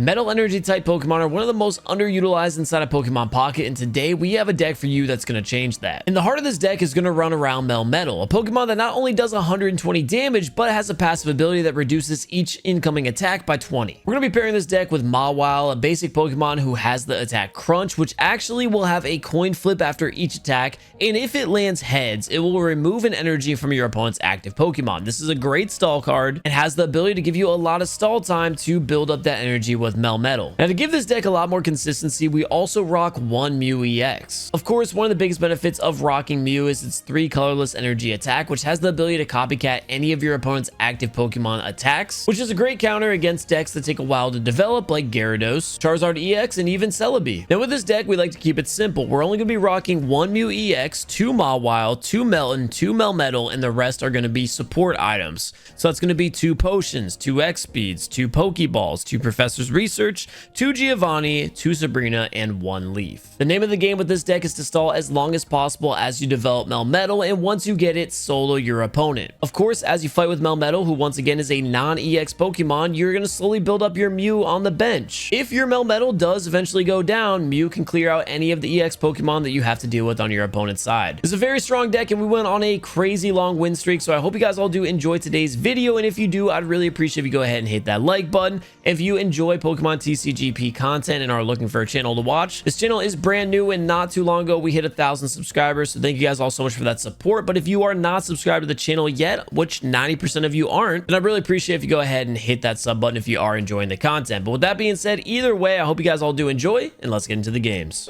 Metal energy type Pokemon are one of the most underutilized inside of Pokemon Pocket, and today we have a deck for you that's going to change that. In the heart of this deck is going to run around Melmetal, a Pokemon that not only does 120 damage, but has a passive ability that reduces each incoming attack by 20. We're going to be pairing this deck with Mawile, a basic Pokemon who has the attack Crunch, which actually will have a coin flip after each attack, and if it lands heads, it will remove an energy from your opponent's active Pokemon. This is a great stall card and has the ability to give you a lot of stall time to build up that energy with Melmetal. Now, to give this deck a lot more consistency, we also rock one Mew EX. Of course, one of the biggest benefits of rocking Mew is its 3 colorless energy attack, which has the ability to copycat any of your opponent's active Pokemon attacks, which is a great counter against decks that take a while to develop, like Gyarados, Charizard EX, and even Celibi. Now, with this deck, we like to keep it simple. We're only going to be rocking one Mew EX, 2 Mawile, 2 Melton, 2 Melmetal, and the rest are going to be support items. So that's going to be 2 Potions, 2 X Speeds, 2 Pokeballs, 2 Professor's Research, 2 Giovanni, 2 Sabrina, and 1 Leaf. The name of the game with this deck is to stall as long as possible as you develop Melmetal, and once you get it, solo your opponent. Of course, as you fight with Melmetal, who once again is a non-EX Pokemon, you're going to slowly build up your Mew on the bench. If your Melmetal does eventually go down, Mew can clear out any of the EX Pokemon that you have to deal with on your opponent's side. It's a very strong deck, and we went on a crazy long win streak, so I hope you guys all do enjoy today's video, and if you do, I'd really appreciate if you go ahead and hit that like button. If you enjoy Pokemon TCGP content and are looking for a channel to watch, this channel is brand new, and not too long ago we hit 1,000 subscribers, so thank you guys all so much for that support. But if you are not subscribed to the channel yet, which 90% of you aren't, then I'd really appreciate if you go ahead and hit that sub button if you are enjoying the content. But with that being said, either way, I hope you guys all do enjoy, and let's get into the games.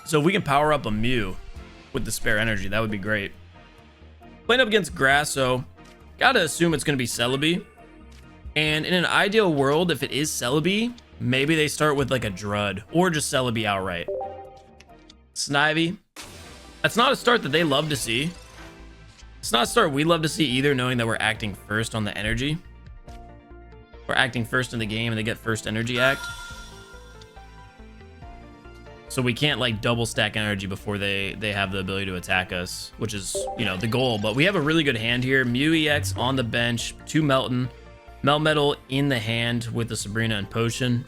So if we can power up a Mew with the spare energy, that would be great. Playing up against Grass, so gotta assume it's gonna be Celibi. And in an ideal world, if it is Celibi, maybe they start with like a Drud or just Celibi outright. Snivy. That's not a start that they love to see. It's not a start we love to see either, knowing that we're acting first on the energy. We're acting first in the game and they get first energy act. So we can't like double stack energy before they have the ability to attack us, which is, you know, the goal. But we have a really good hand here. Mew EX on the bench, 2 Melton, Melmetal in the hand with the Sabrina and Potion.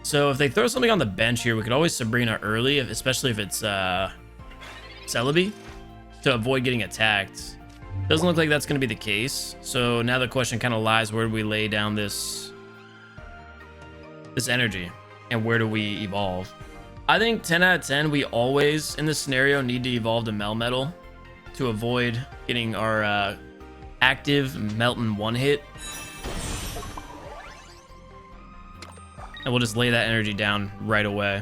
So if they throw something on the bench here, we could always Sabrina early, especially if it's Celibi, to avoid getting attacked. Doesn't look like that's going to be the case. So now the question kind of lies, where do we lay down this energy? And where do we evolve? I think 10 out of 10, we always, in this scenario, need to evolve to Melmetal to avoid getting our active Melton one hit. And we'll just lay that energy down right away.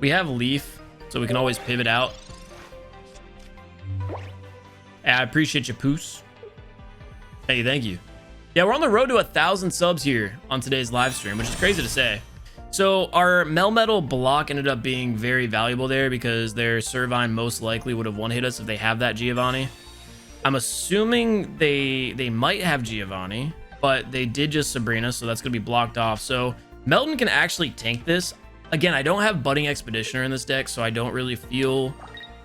We have Leaf, so we can always pivot out. Hey, I appreciate you, Poos. Hey, thank you. Yeah, we're on the road to 1,000 subs here on today's live stream, which is crazy to say. So our Melmetal block ended up being very valuable there because their Servine most likely would have one-hit us if they have that Giovanni. I'm assuming they might have Giovanni, but they did just Sabrina, so that's going to be blocked off. So Melton can actually tank this. Again, I don't have Budding Expeditioner in this deck, so I don't really feel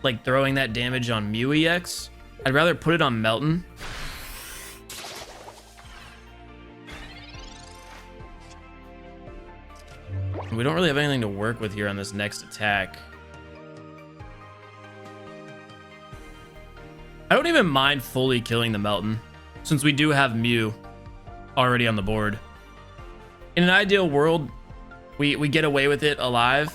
like throwing that damage on Mew EX. I'd rather put it on Melton. We don't really have anything to work with here on this next attack. I don't even mind fully killing the Melton, since we do have Mew already on the board. In an ideal world, we get away with it alive,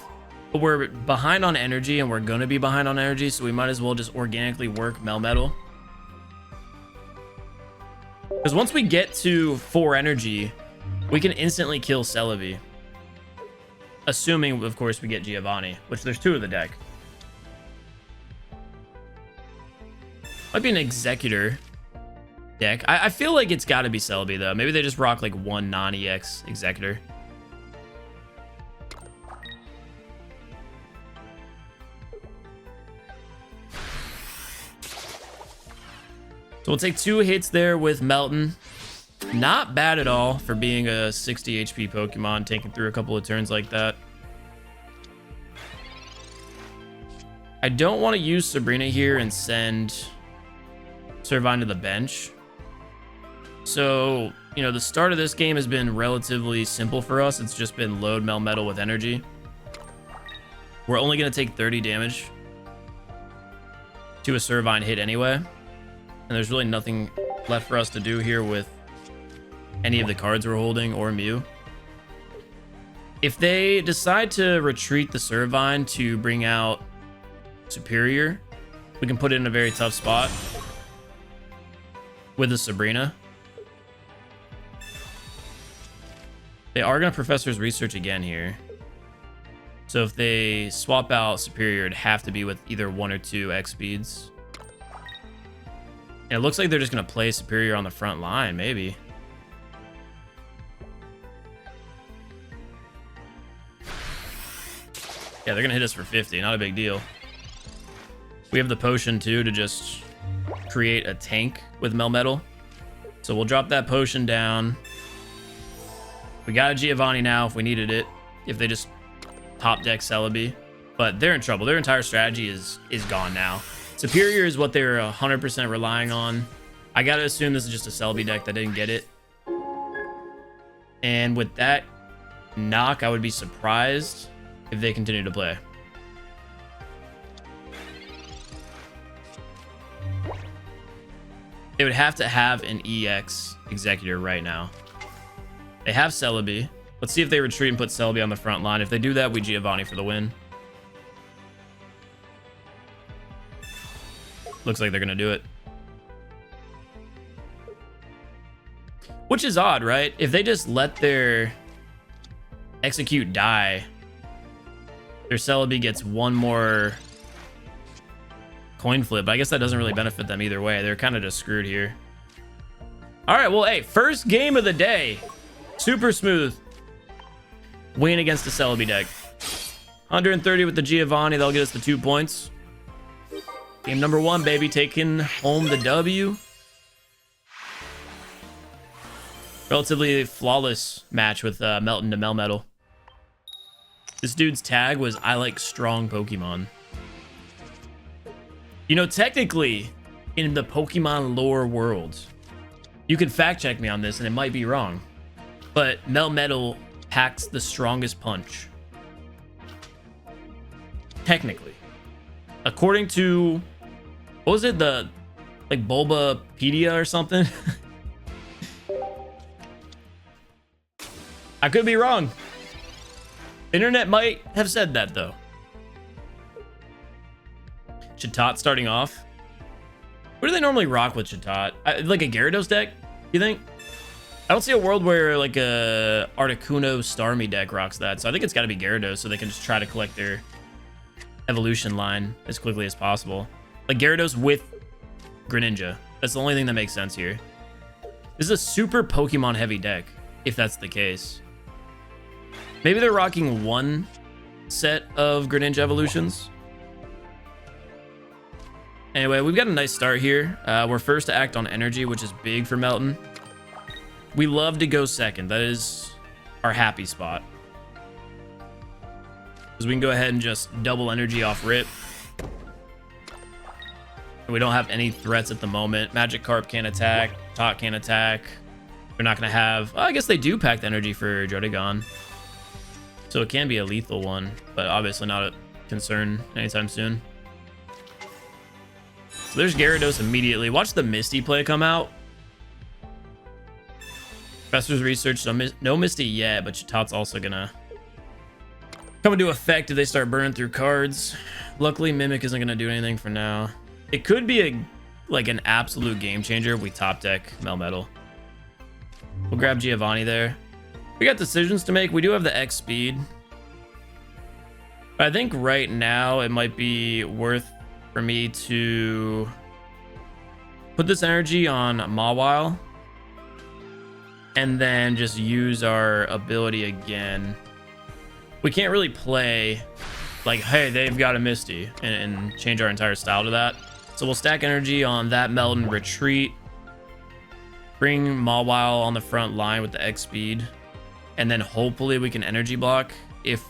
but we're behind on energy, and we're going to be behind on energy, so we might as well just organically work Melmetal. Because once we get to 4 energy, we can instantly kill Celibi. Assuming, of course, we get Giovanni, which there's 2 of the deck. Might be an Executor deck. I feel like it's got to be Celibi, though. Maybe they just rock like 1 non-EX Executor. So we'll take 2 hits there with Melton. Not bad at all for being a 60 HP Pokemon, taking through a couple of turns like that. I don't want to use Sabrina here and send Servine to the bench. So you know, the start of this game has been relatively simple for us. It's just been load Melmetal with energy. We're only going to take 30 damage to a Servine hit anyway. And there's really nothing left for us to do here with any of the cards we're holding or Mew. If they decide to retreat the Servine to bring out Superior, we can put it in a very tough spot with the Sabrina. They are going to Professor's Research again here. So if they swap out Superior, it'd have to be with either 1 or 2 X speeds. And it looks like they're just going to play Superior on the front line, maybe. Yeah, they're going to hit us for 50. Not a big deal. We have the potion, too, to just create a tank with Melmetal. So we'll drop that potion down. We got a Giovanni now if we needed it. If they just top deck Celibi. But they're in trouble. Their entire strategy is gone now. Superior is what they're 100% relying on. I got to assume this is just a Celibi deck that didn't get it. And with that knock, I would be surprised if they continue to play. They would have to have an EX Executor right now. They have Celibi. Let's see if they retreat and put Celibi on the front line. If they do that, we Giovanni for the win. Looks like they're going to do it. Which is odd, right? If they just let their execute die, their Celibi gets one more coin flip. But I guess that doesn't really benefit them either way. They're kind of just screwed here. All right, well, hey, first game of the day. Super smooth. Win against the Celibi deck. 130 with the Giovanni. That'll get us the 2 points. Game number 1, baby. Taking home the W. Relatively flawless match with Melton to Melmetal. This dude's tag was, I like strong Pokemon. You know, technically, in the Pokemon lore world, you can fact check me on this and it might be wrong, but Melmetal packs the strongest punch. Technically. According to, what was it? The, like, Bulbapedia or something? I could be wrong. Internet might have said that, though. Chatot starting off. What do they normally rock with Chatot? Like a Gyarados deck, you think? I don't see a world where like a Articuno Starmie deck rocks that. So I think it's got to be Gyarados so they can just try to collect their evolution line as quickly as possible. Like Gyarados with Greninja. That's the only thing that makes sense here. This is a super Pokemon heavy deck, if that's the case. Maybe they're rocking one set of Greninja evolutions. Anyway, we've got a nice start here. We're first to act on energy, which is big for Melton. We love to go second. That is our happy spot. Because we can go ahead and just double energy off rip. And we don't have any threats at the moment. Magikarp can't attack. Tot can't attack. They're not going to have... Well, I guess they do pack the energy for Jodegon. So it can be a lethal one, but obviously not a concern anytime soon. So there's Gyarados immediately. Watch the Misty play come out. Professor's Research, no Misty yet, but Chatot also gonna come into effect if they start burning through cards. Luckily, Mimic isn't gonna do anything for now. It could be like an absolute game changer if we top deck Melmetal. We'll grab Giovanni there. We got decisions to make. We do have the X speed. But I think right now it might be worth for me to put this energy on Mawile and then just use our ability again. We can't really play like, hey, they've got a Misty and change our entire style to that. So we'll stack energy on that Melton, retreat, bring Mawile on the front line with the X speed, and then hopefully we can energy block if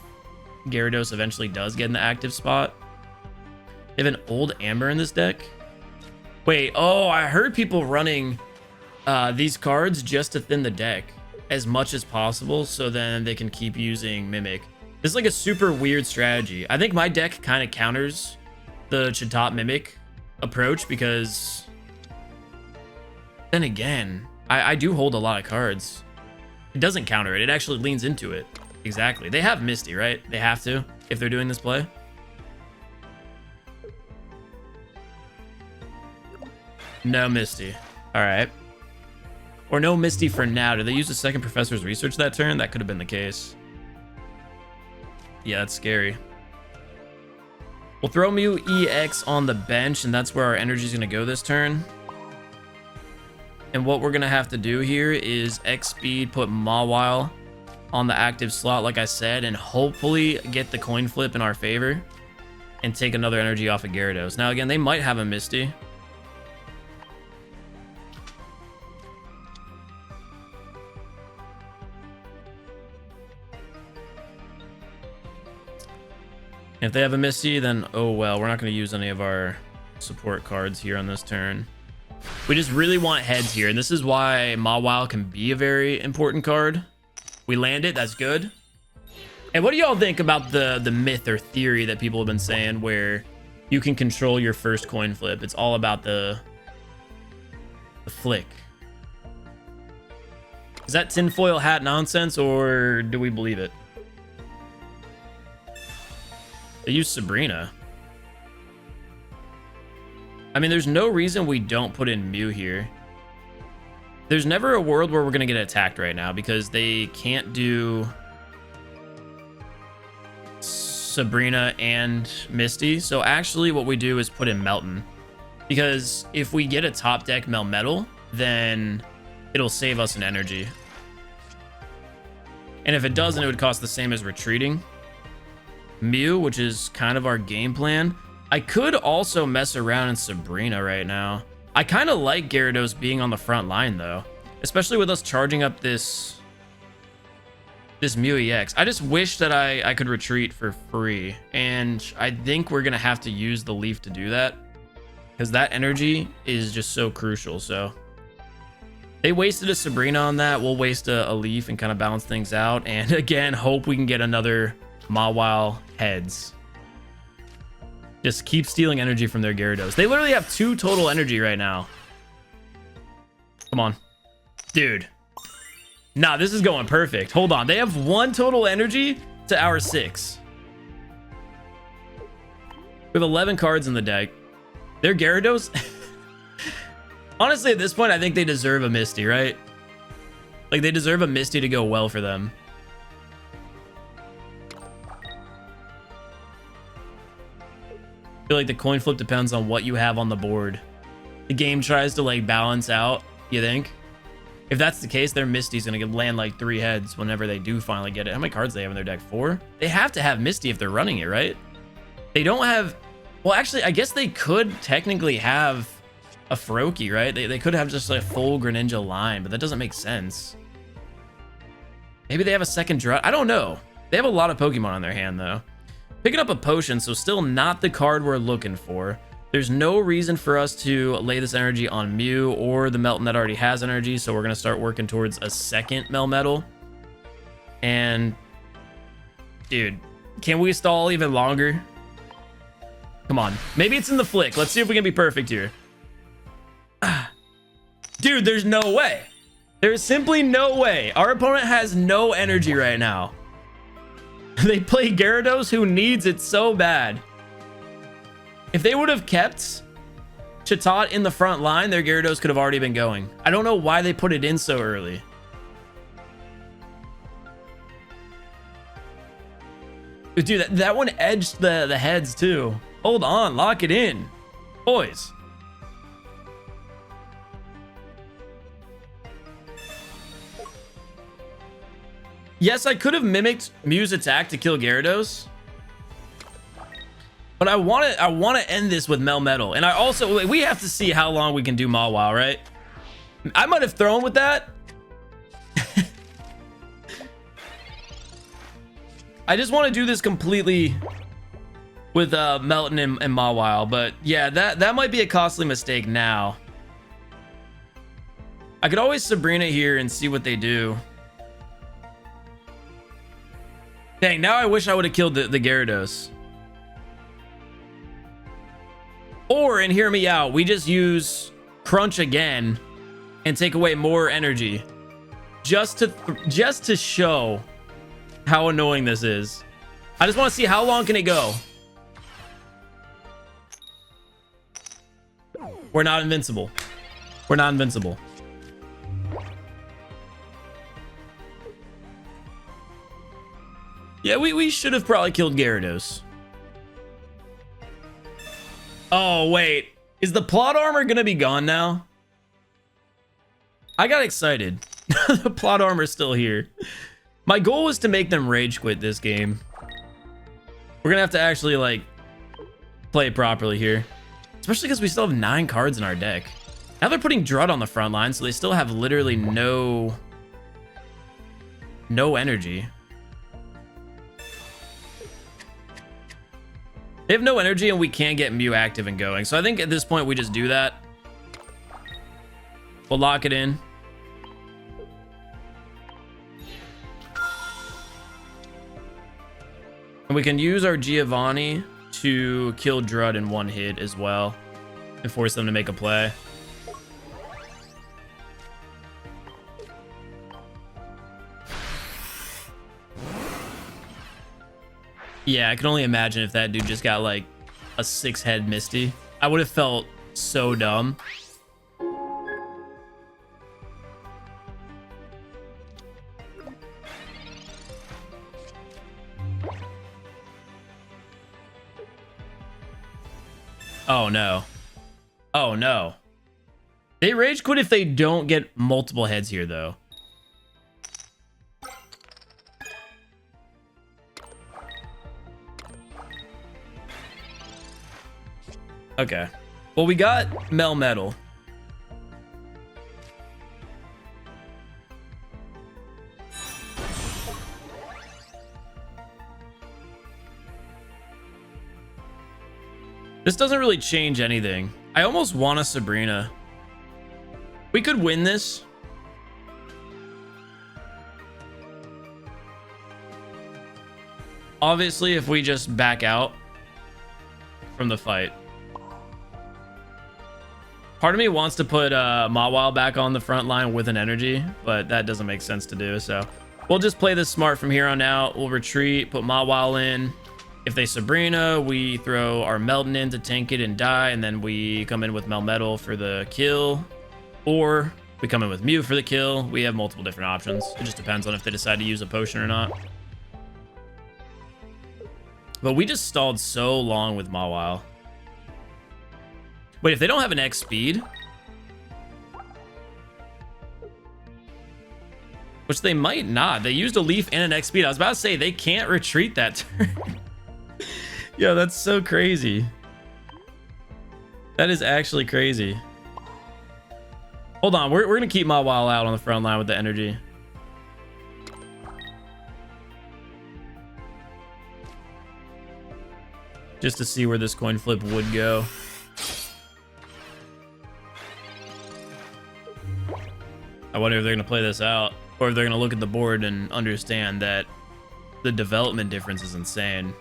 Gyarados eventually does get in the active spot. They have an old Amber in this deck. Wait, oh, I heard people running these cards just to thin the deck as much as possible, so then they can keep using Mimic. This is like a super weird strategy. I think my deck kind of counters the Chatot Mimic approach, because then again, I do hold a lot of cards. It doesn't counter it. It actually leans into it. Exactly. They have Misty, right? They have to if they're doing this play. No Misty. All right. Or no Misty for now. Did they use the second Professor's Research that turn? That could have been the case. Yeah, that's scary. We'll throw Mew EX on the bench, and that's where our energy is going to go this turn. And what we're going to have to do here is X speed, put Mawile on the active slot, like I said, and hopefully get the coin flip in our favor and take another energy off of Gyarados. Now, again, they might have a Misty. If they have a Misty, then oh well, we're not going to use any of our support cards here on this turn. We just really want heads here, and this is why Mawile can be a very important card. We land it, that's good. And what do y'all think about the myth or theory that people have been saying where you can control your first coin flip? It's all about the flick. Is that tinfoil hat nonsense, or do we believe it? They use Sabrina. I mean, there's no reason we don't put in Mew here. There's never a world where we're going to get attacked right now because they can't do Sabrina and Misty. So actually what we do is put in Melton, because if we get a top deck Melmetal, then it'll save us an energy. And if it doesn't, it would cost the same as retreating. Mew, which is kind of our game plan. I could also mess around in Sabrina right now. I kind of like Gyarados being on the front line though, especially with us charging up this Mew EX. I just wish that I could retreat for free, and I think we're gonna have to use the Leaf to do that because that energy is just so crucial. So they wasted a Sabrina on that. We'll waste a Leaf and kind of balance things out, and again, hope we can get another Mawile heads. Just keep stealing energy from their Gyarados. They literally have 2 total energy right now. Come on. Dude. Nah, this is going perfect. Hold on. They have 1 total energy to our 6. We have 11 cards in the deck. Their Gyarados... Honestly, at this point, I think they deserve a Misty, right? Like, they deserve a Misty to go well for them. I feel like the coin flip depends on what you have on the board. The game tries to like balance out, you think? If that's the case, their Misty's gonna land like 3 heads whenever they do finally get it. How many cards do they have in their deck? 4? They have to have Misty if they're running it, right? They don't have... Well, actually, I guess they could technically have a Froakie, right? They could have just like a full Greninja line, but that doesn't make sense. Maybe they have a second draw. I don't know. They have a lot of Pokemon on their hand, though. Picking up a potion, so still not the card we're looking for. There's no reason for us to lay this energy on Mew or the Melton that already has energy, so we're going to start working towards a second Melmetal. And, dude, can we stall even longer? Come on. Maybe it's in the flick. Let's see if we can be perfect here. Dude, there's no way. There's simply no way. Our opponent has no energy right now. They play Gyarados, who needs it so bad. If they would have kept Chatot in the front line, their Gyarados could have already been going. I don't know why they put it in so early. Dude, that one edged the heads too. Hold on, lock it in. Boys. Yes, I could have mimicked Mew's attack to kill Gyarados, but I want to end this with Melmetal, and I also we have to see how long we can do Mawile, right? I might have thrown with that. I just want to do this completely with Melton and Mawile, but yeah, that might be a costly mistake now. I could always Sabrina here and see what they do. Dang, now I wish I would have killed the Gyarados. Or, and hear me out, we just use Crunch again and take away more energy. Just to show how annoying this is. I just want to see how long can it go. We're not invincible. We're not invincible. Yeah, we should have probably killed Gyarados. Oh, wait. Is the plot armor gonna be gone now? I got excited. The plot armor's still here. My goal was to make them rage quit this game. We're gonna have to actually, like, play it properly here. Especially because we still have 9 cards in our deck. Now they're putting Drud on the front line, so they still have literally no energy. They have no energy, and we can't get Mew active and going. So I think at this point, we just do that. We'll lock it in. And we can use our Giovanni to kill Drud in one hit as well and force them to make a play. Yeah, I can only imagine if that dude just got like a 6-head Misty. I would have felt so dumb. Oh no. Oh no. They rage quit if they don't get multiple heads here though. Okay. Well, we got Melmetal. This doesn't really change anything. I almost want a Sabrina. We could win this. Obviously, if we just back out from the fight. Part of me wants to put Mawile back on the front line with an energy, but that doesn't make sense to do. So we'll just play this smart from here on out. We'll retreat, put Mawile in. If they Sabrina, we throw our Melton in to tank it and die, and then we come in with Melmetal for the kill. Or we come in with Mew for the kill. We have multiple different options. It just depends on if they decide to use a potion or not. But we just stalled so long with Mawile. Wait, if they don't have an X speed, which they might not. They used a leaf and an X speed. I was about to say they can't retreat that turn. Yo, that's so crazy. That is actually crazy. Hold on, we're gonna keep Mawile out on the front line with the energy. Just to see where this coin flip would go. I wonder if they're going to play this out, or if they're going to look at the board and understand that the development difference is insane.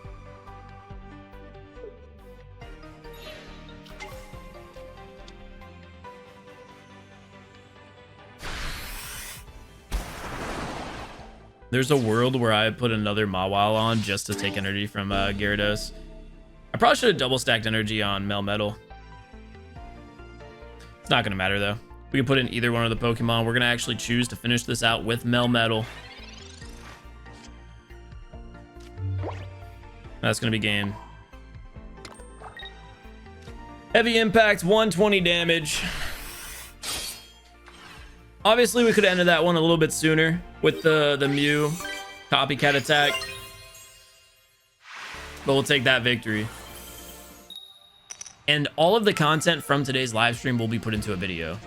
There's a world where I put another Mawile on just to take energy from Gyarados. I probably should have double stacked energy on Melmetal. It's not going to matter though. We can put in either one of the Pokemon. We're going to actually choose to finish this out with Melmetal. That's going to be game. Heavy impact, 120 damage. Obviously, we could have ended that one a little bit sooner with the Mew copycat attack. But we'll take that victory. And all of the content from today's live stream will be put into a video.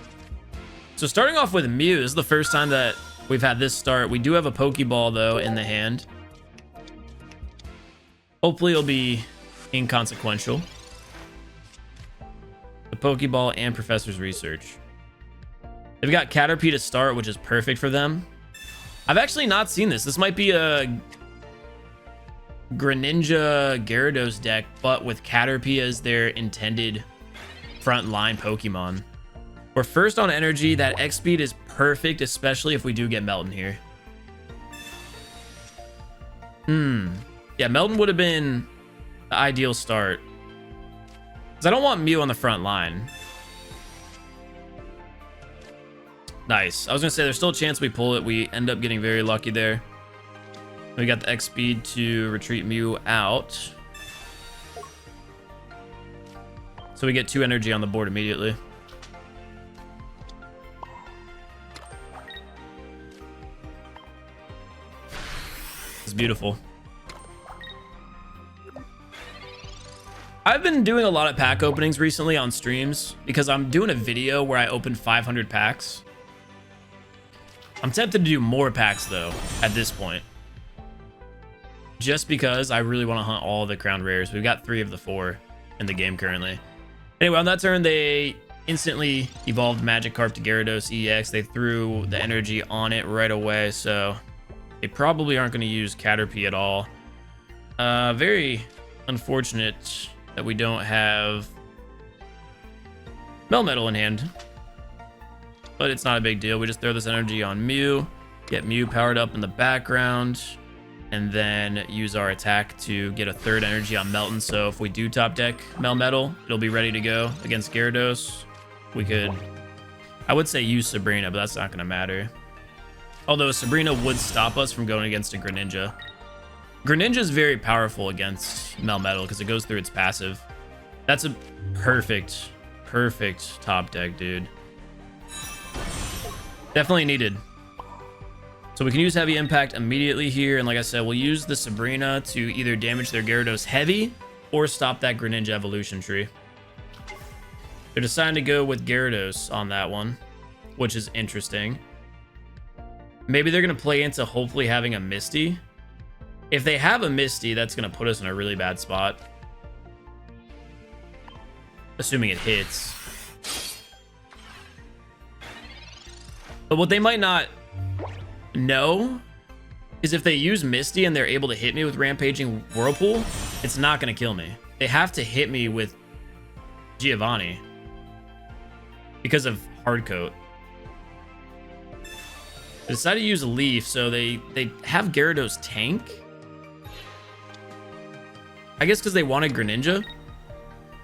So starting off with Mew, this is the first time that we've had this start. We do have a Pokeball, though, in the hand. Hopefully it'll be inconsequential. The Pokeball and Professor's Research. They've got Caterpie to start, which is perfect for them. I've actually not seen this. This might be a Greninja Gyarados deck, but with Caterpie as their intended front line Pokemon. We're first on energy. That X speed is perfect, especially if we do get Melton here. Yeah, Melton would have been the ideal start. Because I don't want Mew on the front line. Nice. I was going to say, there's still a chance we pull it. We end up getting very lucky there. We got the X speed to retreat Mew out. So we get 2 energy on the board immediately. It's beautiful. I've been doing a lot of pack openings recently on streams because I'm doing a video where I open 500 packs. I'm tempted to do more packs though at this point, just because I really want to hunt all the crown rares. We've got 3 of the 4 in the game currently. Anyway, on that turn, they instantly evolved Magikarp to Gyarados EX. They threw the energy on it right away, so they probably aren't going to use Caterpie at all. Very unfortunate that we don't have Melmetal in hand, but it's not a big deal. We just throw this energy on Mew, get Mew powered up in the background, and then use our attack to get a 3rd energy on Melton. So if we do top deck Melmetal, it'll be ready to go against Gyarados. We could, I would say use Sabrina, but that's not going to matter. Although Sabrina would stop us from going against a Greninja. Greninja is very powerful against Melmetal because it goes through its passive. That's a perfect top deck, dude. Definitely needed. So we can use Heavy Impact immediately here. And like I said, we'll use the Sabrina to either damage their Gyarados heavy or stop that Greninja evolution tree. They're deciding to go with Gyarados on that one, which is interesting. Maybe they're going to play into hopefully having a Misty. If they have a Misty, that's going to put us in a really bad spot. Assuming it hits. But what they might not know is if they use Misty and they're able to hit me with Rampaging Whirlpool, it's not going to kill me. They have to hit me with Giovanni because of Hard Coat. They decided to use a Leaf, so they have Gyarados tank. I guess because they wanted Greninja.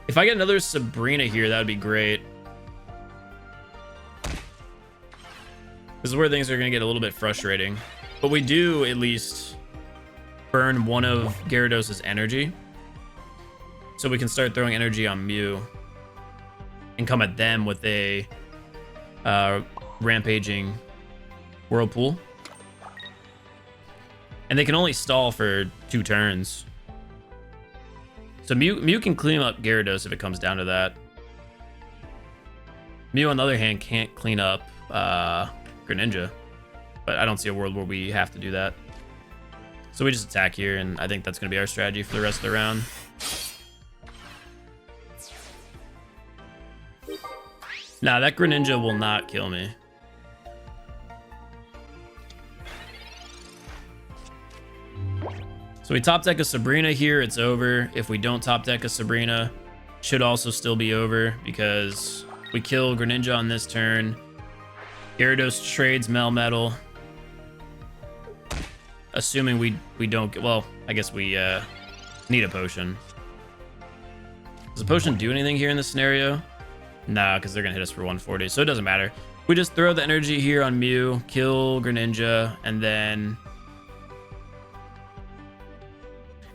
If I get another Sabrina here, that would be great. This is where things are going to get a little bit frustrating. But we do at least burn one of Gyarados' energy. So we can start throwing energy on Mew. And come at them with a Rampaging Whirlpool. And they can only stall for 2 turns. So Mew can clean up Gyarados if it comes down to that. Mew, on the other hand, can't clean up Greninja. But I don't see a world where we have to do that. So we just attack here, and I think that's going to be our strategy for the rest of the round. Nah, that Greninja will not kill me. So we top deck a Sabrina here, it's over. If we don't top deck a Sabrina, should also still be over because we kill Greninja on this turn. Gyarados trades Melmetal. Assuming we don't get, well, I guess we need a potion. Does a potion do anything here in this scenario? Nah, because they're gonna hit us for 140, so it doesn't matter. We just throw the energy here on Mew, kill Greninja, and then...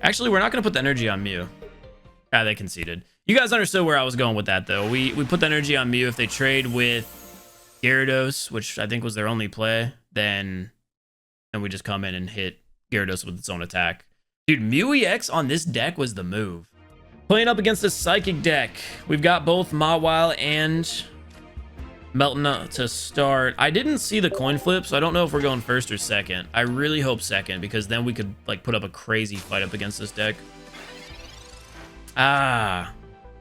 Actually, we're not going to put the energy on Mew. Ah, they conceded. You guys understood where I was going with that, though. We put the energy on Mew. If they trade with Gyarados, which I think was their only play, then we just come in and hit Gyarados with its own attack. Dude, Mew EX on this deck was the move. Playing up against a Psychic deck. We've got both Mawile and Melton to start. I didn't see the coin flip, so I don't know if we're going first or second. I really hope second, because then we could like put up a crazy fight up against this deck.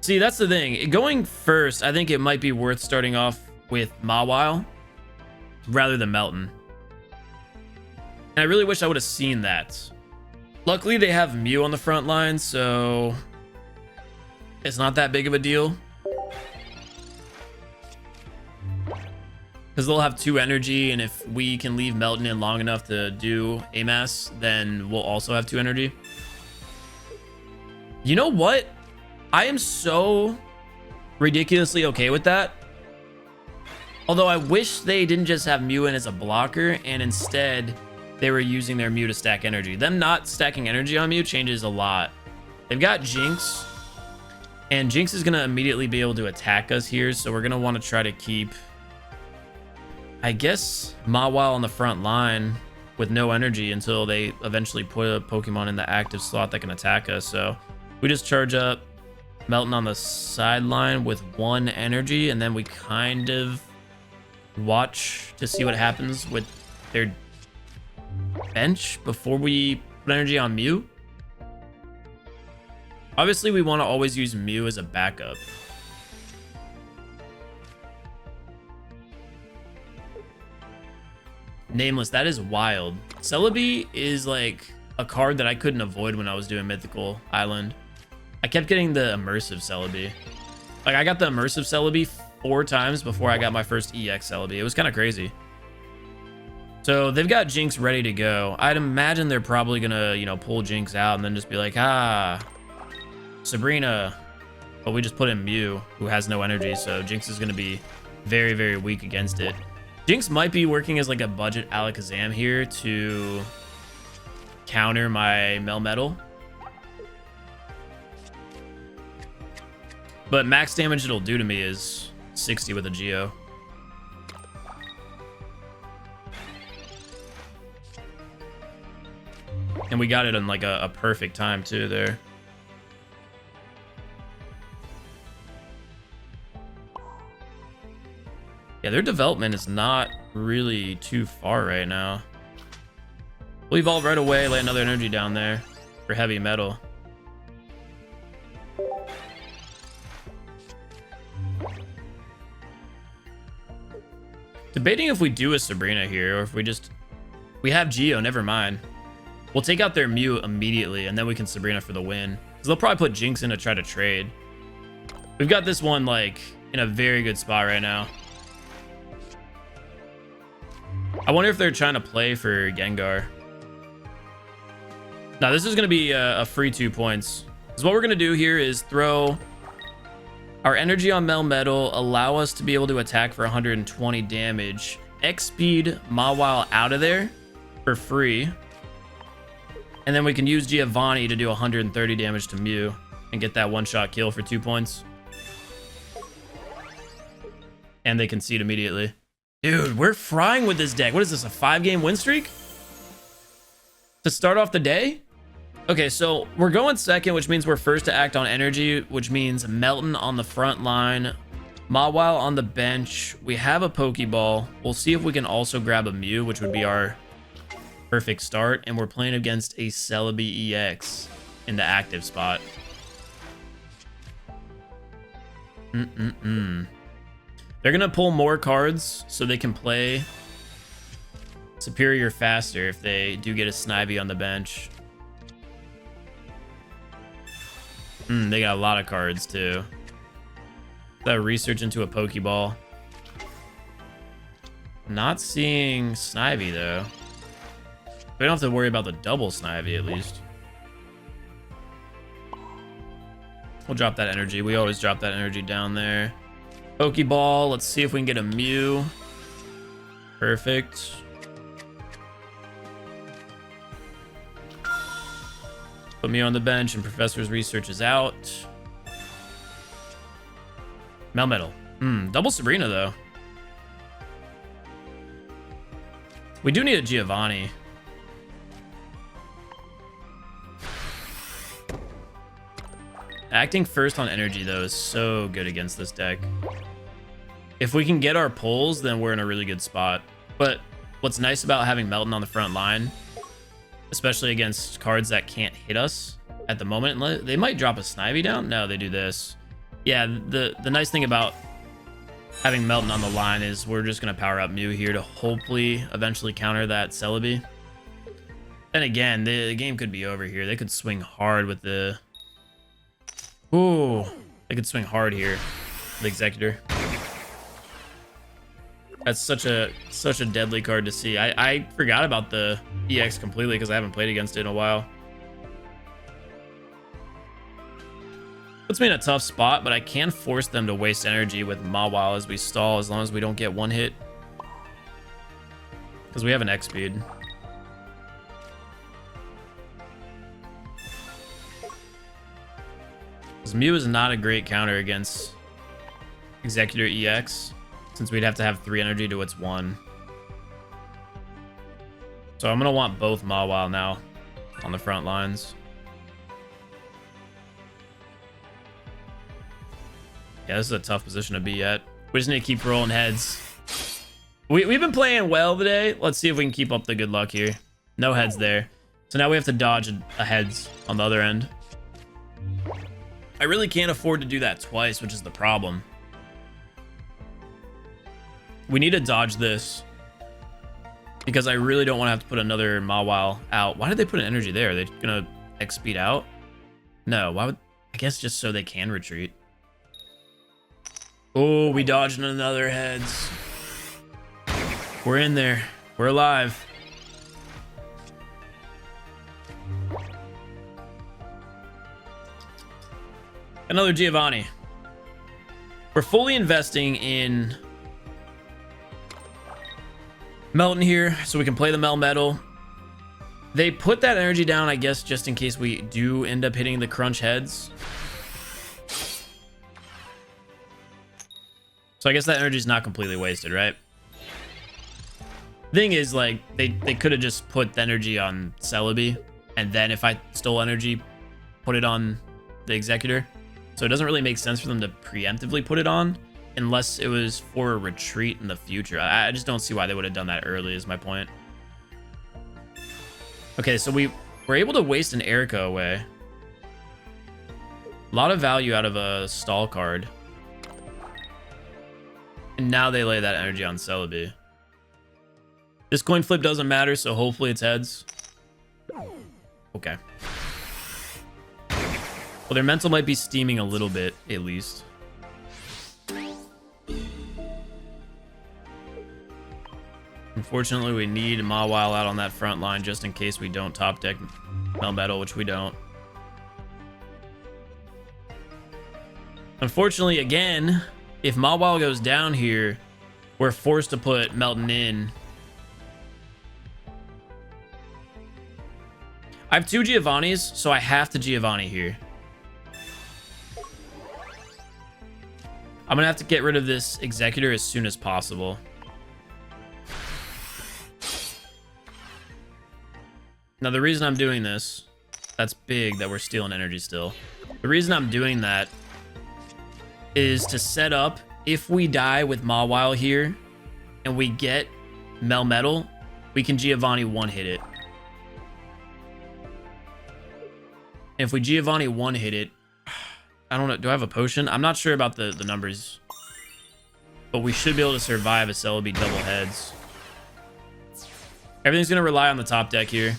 See, that's the thing. Going first, I think it might be worth starting off with Mawile, rather than Melton. And I really wish I would have seen that. Luckily, they have Mew on the front line, so it's not that big of a deal. Because they'll have 2 energy, and if we can leave Melton in long enough to do AMAS, then we'll also have 2 energy. You know what? I am so ridiculously okay with that. Although I wish they didn't just have Mew in as a blocker, and instead they were using their Mew to stack energy. Them not stacking energy on Mew changes a lot. They've got Jinx, and Jinx is going to immediately be able to attack us here, so we're going to want to try to keep, I guess, Mawile on the front line with no energy until they eventually put a Pokemon in the active slot that can attack us. So we just charge up Melton on the sideline with 1 energy, and then we kind of watch to see what happens with their bench before we put energy on Mew. Obviously, we want to always use Mew as a backup. Nameless, that is wild. Celibi is like a card that I couldn't avoid when I was doing Mythical Island. I kept getting the immersive Celibi. Like, I got the immersive Celibi 4 times before I got my first EX Celibi. It was kind of crazy. So they've got Jinx ready to go. I'd imagine they're probably gonna, you know, pull Jinx out and then just be like, Sabrina. But we just put in Mew, who has no energy, so Jinx is gonna be very, very weak against it. Jinx might be working as like a budget Alakazam here to counter my Melmetal. But max damage it'll do to me is 60 with a Geo. And we got it in like a perfect time too there. Yeah, their development is not really too far right now. We'll evolve right away, lay another energy down there for heavy metal. Debating if we do a Sabrina here, or if we have Geo, never mind. We'll take out their Mew immediately, and then we can Sabrina for the win. Because they'll probably put Jinx in to try to trade. We've got this one, like, in a very good spot right now. I wonder if they're trying to play for Gengar. Now, this is going to be a free 2 points. Because what we're going to do here is throw our energy on Melmetal, allow us to be able to attack for 120 damage, X-speed Mawile out of there for free. And then we can use Giovanni to do 130 damage to Mew and get that one-shot kill for 2 points. And they concede immediately. Dude, we're frying with this deck. What is this, a 5-game win streak? To start off the day? Okay, so we're going second, which means we're first to act on energy, which means Melton on the front line, Mawile on the bench. We have a Pokeball. We'll see if we can also grab a Mew, which would be our perfect start, and we're playing against a Celibi EX in the active spot. They're gonna pull more cards so they can play Superior faster if they do get a Snivy on the bench. They got a lot of cards too. That research into a Pokeball. Not seeing Snivy though. We don't have to worry about the double Snivy at least. We'll drop that energy. We always drop that energy down there. Pokeball. Let's see if we can get a Mew. Perfect. Put Mew on the bench and Professor's research is out. Melmetal. Double Sabrina though. We do need a Giovanni. Acting first on energy, though, is so good against this deck. If we can get our pulls, then we're in a really good spot. But what's nice about having Melton on the front line, especially against cards that can't hit us at the moment, they might drop a Snivy down. No, they do this. Yeah, the nice thing about having Melton on the line is we're just going to power up Mew here to hopefully eventually counter that Celibi. Then again, the game could be over here. They could swing hard with the... Ooh, they could swing hard here, the Executor. That's such a deadly card to see. I forgot about the EX completely because I haven't played against it in a while. Puts me in a tough spot, but I can force them to waste energy with Mawile as we stall, as long as we don't get one hit. Because we have an X speed. Because Mew is not a great counter against Executor EX, since we'd have to have 3 energy to its 1. So I'm going to want both Mawile now on the front lines. Yeah, this is a tough position to be at. We just need to keep rolling heads. We've been playing well today. Let's see if we can keep up the good luck here. No heads there. So now we have to dodge a heads on the other end. I really can't afford to do that twice, which is the problem. We need to dodge this, because I really don't want to have to put another Mawile out. Why did they put an energy there? Are they gonna X speed out? No, why would... I guess just so they can retreat. Oh, we dodged another heads. We're in there. We're alive. Another Giovanni. We're fully investing in Melton here, so we can play the Melmetal. They put that energy down, I guess, just in case we do end up hitting the crunch heads. So I guess that energy is not completely wasted, right? Thing is, like, they could have just put the energy on Celibi, and then if I stole energy, put it on the Executor. So it doesn't really make sense for them to preemptively put it on, unless it was for a retreat in the future. I just don't see why they would have done that early, is my point. Okay, so we were able to waste an Erica away. A lot of value out of a stall card. And now they lay that energy on Celibi. This coin flip doesn't matter, so hopefully it's heads. Okay. Well, their mental might be steaming a little bit, at least. Unfortunately, we need Mawile out on that front line just in case we don't top deck Melmetal, which we don't. Unfortunately, again, if Mawile goes down here, we're forced to put Melton in. I have 2 Giovannis, so I have to Giovanni here. I'm gonna have to get rid of this Executor as soon as possible. Now, the reason I'm doing this, that's big that we're stealing energy still. The reason I'm doing that is to set up, if we die with Mawile here and we get Melmetal, we can Giovanni one-hit it. And if we Giovanni one-hit it, I don't know, do I have a potion? I'm not sure about the numbers, but we should be able to survive a Celibi double heads. Everything's gonna rely on the top deck here.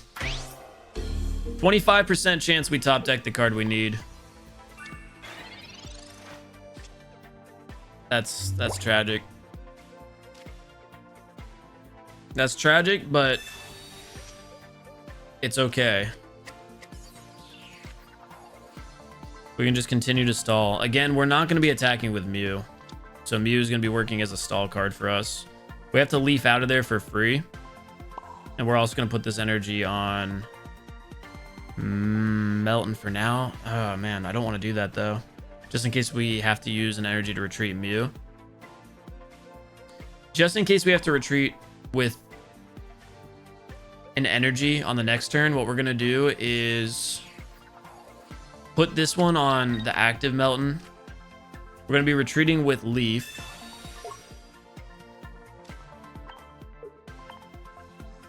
25% chance we top deck the card we need. That's tragic. That's tragic, but it's okay. We can just continue to stall. Again, we're not going to be attacking with Mew. So Mew is going to be working as a stall card for us. We have to leaf out of there for free. And we're also going to put this energy on Melton for now. Oh, man, I don't want to do that, though. Just in case we have to use an energy to retreat Mew. Just in case we have to retreat with an energy on the next turn, what we're going to do is put this one on the active Melton. We're going to be retreating with Leaf.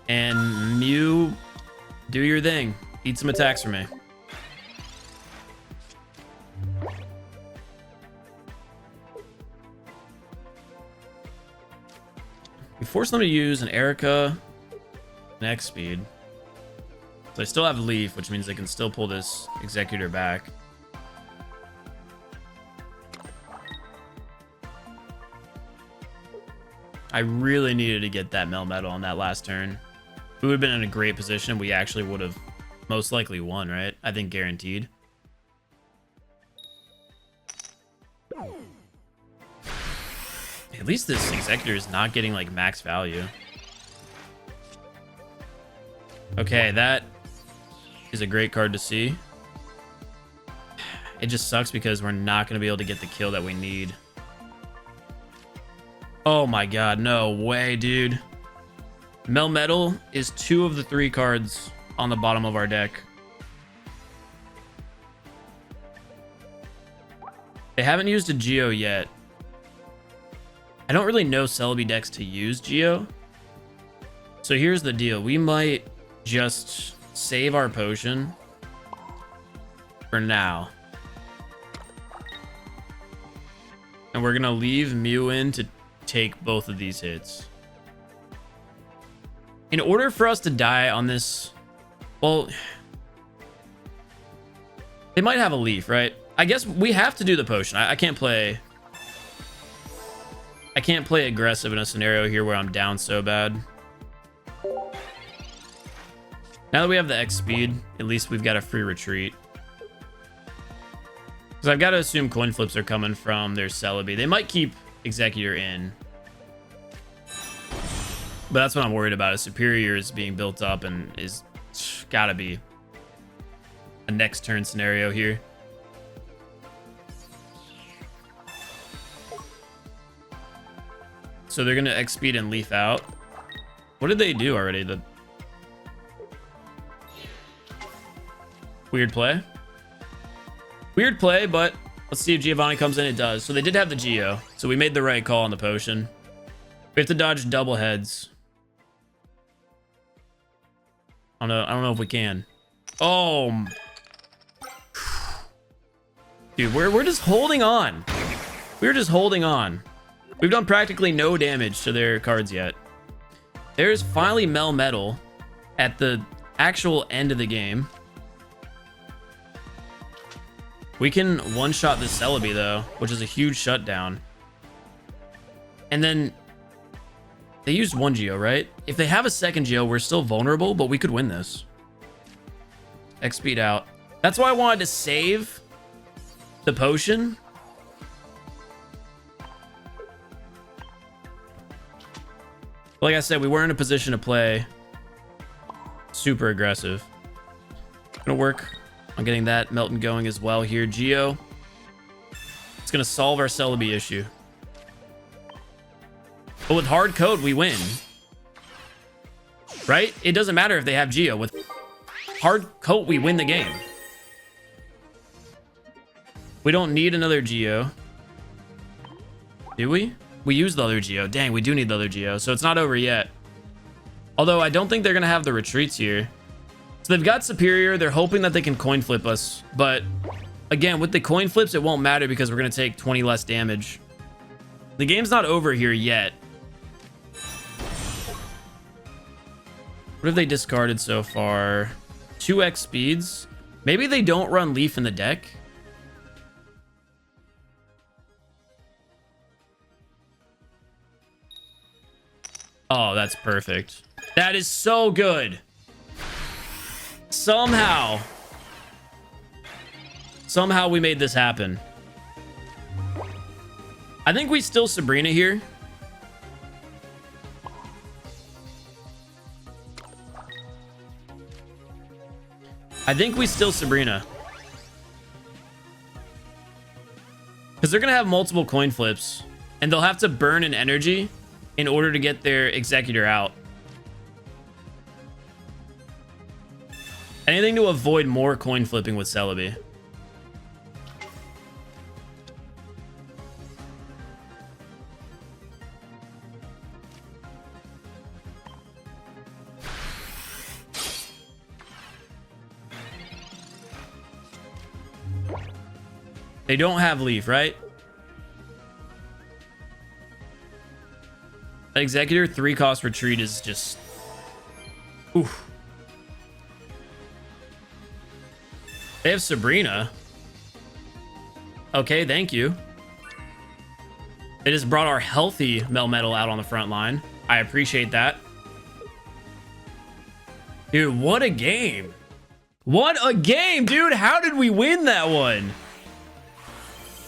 And Mew, do your thing. Eat some attacks for me. force them to use an Erica, an X speed. So I still have Leaf, which means they can still pull this Executor back. I really needed to get that Melmetal on that last turn. We would have been in a great position. We actually would have most likely won, right? I think guaranteed. At least this Executor is not getting like max value. Okay, that is a great card to see. It just sucks because we're not going to be able to get the kill that we need. Oh my god, no way, dude. Melmetal is 2 of the 3 cards on the bottom of our deck. They haven't used a Geo yet. I don't really know Celibi decks to use Geo. So here's the deal. We might just save our potion for now. And we're going to leave Mew in to take both of these hits. In order for us to die on this, well, they might have a Leaf, right? I guess we have to do the potion. I can't play aggressive in a scenario here where I'm down so bad. Now that we have the X speed, at least we've got a free retreat. Because I've got to assume coin flips are coming from their Celebi. They might keep Executor in. But that's what I'm worried about. Is Superior is being built up and is gotta be a next turn scenario here. So they're gonna X speed and Leaf out. What did they do already? The weird play. Weird play, but let's see if Giovanni comes in. It does. So they did have the Geo. So we made the right call on the potion. We have to dodge double heads. I don't know if we can. Oh. Dude, we're just holding on. We're just holding on. We've done practically no damage to their cards yet. There's finally Melmetal at the actual end of the game. We can one-shot this Celebi, though, which is a huge shutdown. And then they used 1 Geo, right? If they have a second Geo, we're still vulnerable, but we could win this. X speed out. That's why I wanted to save the potion. Like I said, we weren't in a position to play super aggressive. Gonna work on getting that Melton going as well here. Geo. It's gonna solve our Celebi issue. But with hard code, we win. Right? It doesn't matter if they have Geo. With hard code, we win the game. We don't need another Geo. Do we? We used the other Geo. Dang, we do need the other Geo. So it's not over yet. Although I don't think they're going to have the retreats here. So they've got Superior. They're hoping that they can coin flip us. But again, with the coin flips, it won't matter because we're going to take 20 less damage. The game's not over here yet. What have they discarded so far? 2x speeds. Maybe they don't run Leaf in the deck. Oh, that's perfect. That is so good. Somehow we made this happen. I think we still Sabrina here. I think we still Sabrina. Because they're going to have multiple coin flips. And they'll have to burn an energy in order to get their Executor out. Anything to avoid more coin flipping with Celebi. They don't have Leaf, right? Executor 3-cost retreat is just... Oof. They have Sabrina. Okay, thank you. They just brought our healthy Melmetal out on the front line. I appreciate that. Dude, what a game. What a game, dude. How did we win that one?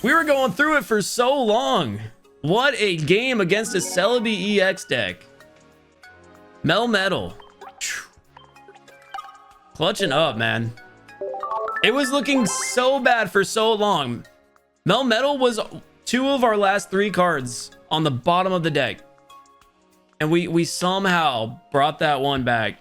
We were going through it for so long. What a game against a Celibi EX deck. Melmetal. Clutching up, man. It was looking so bad for so long. Melmetal was 2 of our last 3 cards on the bottom of the deck. And we somehow brought that one back.